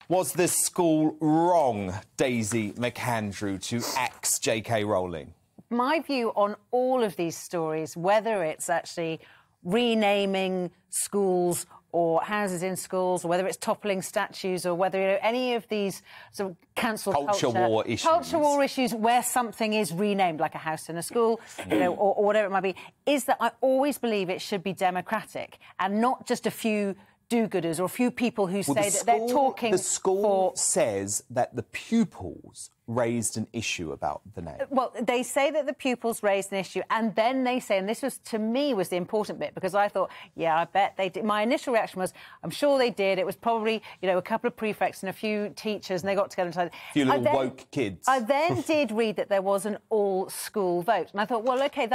Was the school wrong, Daisy McAndrew, to axe J.K. Rowling? My view on all of these stories, whether it's actually renaming schools or houses in schools, or whether it's toppling statues, or whether any of these sort of cancel culture war issues where something is renamed, like a house in a school, or whatever it might be, is that I always believe it should be democratic and not just a few do-gooders or a few people who say that they're talking. The school says that the pupils raised an issue about the name. Well, they say that the pupils raised an issue, and then they say, and this was, to me, was the important bit, because I thought, yeah, I bet they did. My initial reaction was, I'm sure they did. It was probably, a couple of prefects and a few teachers, and they got together and decided. A few little woke kids. I then did read that there was an all-school vote, and I thought, well, OK,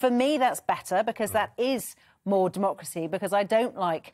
for me, that's better, because that is more democracy, because I don't like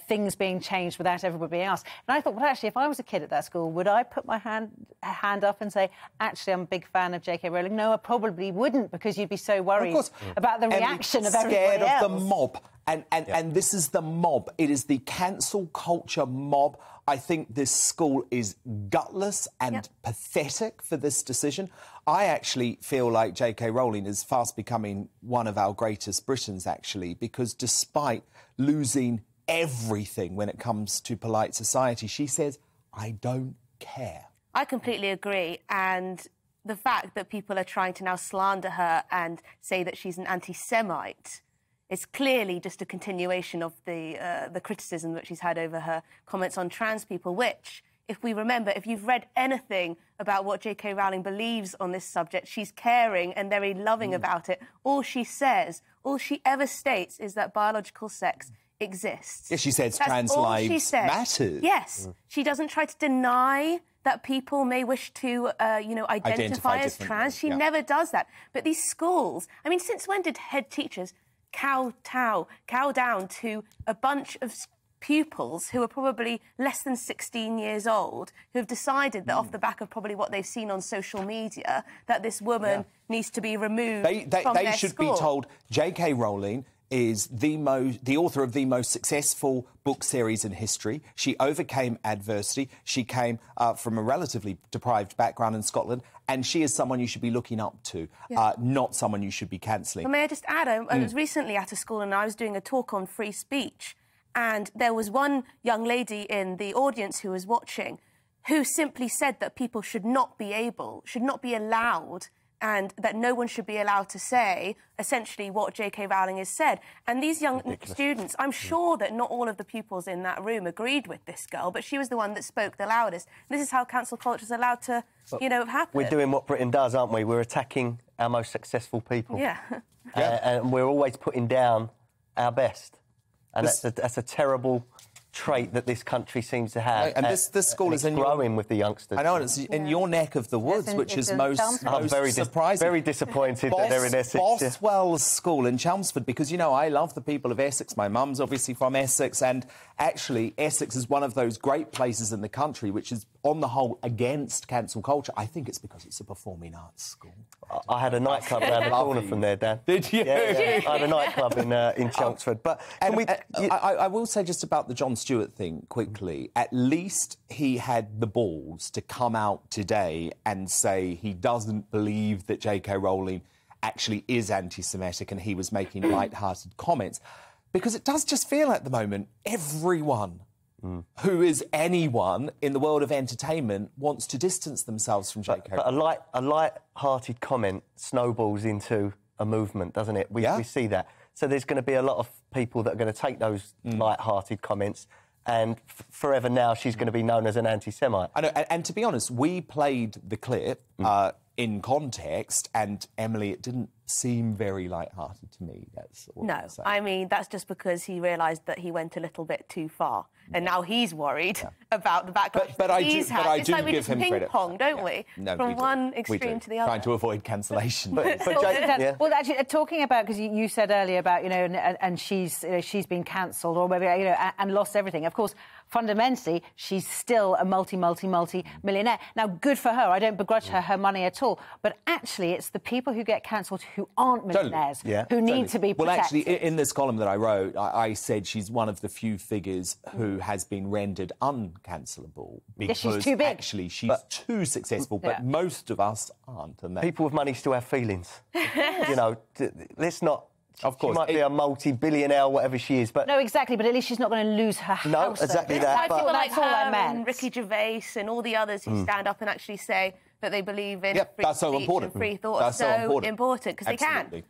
things being changed without everybody being asked. And I thought, well, actually, if I was a kid at that school, would I put my hand up and say, actually, I'm a big fan of J.K. Rowling? No, I probably wouldn't, because you'd be so worried about the reaction of everybody else. Scared of the mob. And this is the mob. It is the cancel culture mob. I think this school is gutless and pathetic for this decision. I actually feel like J.K. Rowling is fast becoming one of our greatest Britons, actually, because despite losing everything when it comes to polite society, she says, I don't care. I completely agree. And the fact that people are trying to now slander her and say that she's an anti-Semite is clearly just a continuation of the criticism that she's had over her comments on trans people, which, if we remember, if you've read anything about what J.K. Rowling believes on this subject, she's caring and very loving about it. All she says, all she ever states is that biological sex exists. Yes, she says trans lives matter. Yes. She doesn't try to deny that people may wish to, identify as trans. She never does that. But these schools, I mean, since when did head teachers cow down to a bunch of pupils who are probably less than 16 years old, who have decided that off the back of probably what they've seen on social media, that this woman needs to be removed from their school? They should be told J.K. Rowling is the author of the most successful book series in history. She overcame adversity. She came from a relatively deprived background in Scotland, and she is someone you should be looking up to, not someone you should be cancelling. But may I just add, I was recently at a school and I was doing a talk on free speech, and there was one young lady in the audience who was watching who simply said that people should not be allowed, and that no one should be allowed to say, essentially, what J.K. Rowling has said. And these young students, I'm sure that not all of the pupils in that room agreed with this girl, but she was the one that spoke the loudest. This is how cancel culture is allowed to, happen. We're doing what Britain does, aren't we? We're attacking our most successful people. Yeah. And we're always putting down our best. And that's a terrible trait that this country seems to have. And this school is growing with the youngsters. I know, and it's in your neck of the woods, which is most surprising. Very disappointed that they're in Essex. Boswell's school in Chelmsford, because, I love the people of Essex. My mum's obviously from Essex, and actually Essex is one of those great places in the country which is, on the whole, against cancel culture. I think it's because it's a performing arts school. I had a nightclub around the corner from there, Dan. Did you? Yeah. I had a nightclub in Chelmsford. But I will say just about the Jon Stewart thing quickly. At least he had the balls to come out today and say he doesn't believe that J.K. Rowling actually is anti-Semitic and he was making light-hearted comments. Because it does just feel at the moment everyone who is anyone in the world of entertainment wants to distance themselves from J.K. But a light-hearted comment snowballs into a movement, doesn't it? We see that. So there's going to be a lot of people that are going to take those light-hearted comments, and forever now she's going to be known as an anti-Semite. I know, and to be honest, we played the clip in context, and, Emily, it didn't seem very light-hearted to me. That's all no, I mean, that's just because he realised that he went a little bit too far, and now he's worried about the backlash but I he's do, had. But I it's do like we give just him credit. ping-pong, don't we? No, From one extreme to the other. Trying to avoid cancellation. Well, actually, talking about, because you said earlier about, and she's been cancelled or maybe, and lost everything. Of course, fundamentally, she's still a multi-millionaire. Now, good for her. I don't begrudge her money at all. But actually, it's the people who get cancelled who aren't millionaires, who need to be protected. Well, actually, in this column that I wrote, I said she's one of the few figures who has been rendered uncancellable because she's too big. Actually she's too successful, but most of us aren't. And people with money still have feelings. You know, let's not... Of course. She might be a multi-billionaire, whatever she is, but... No, exactly, but at least she's not going to lose her house. No, exactly that. I feel like that's all I meant. and Ricky Gervais and all the others who stand up and actually say that they believe in free that's so speech important. and free thought That's are so important because they can.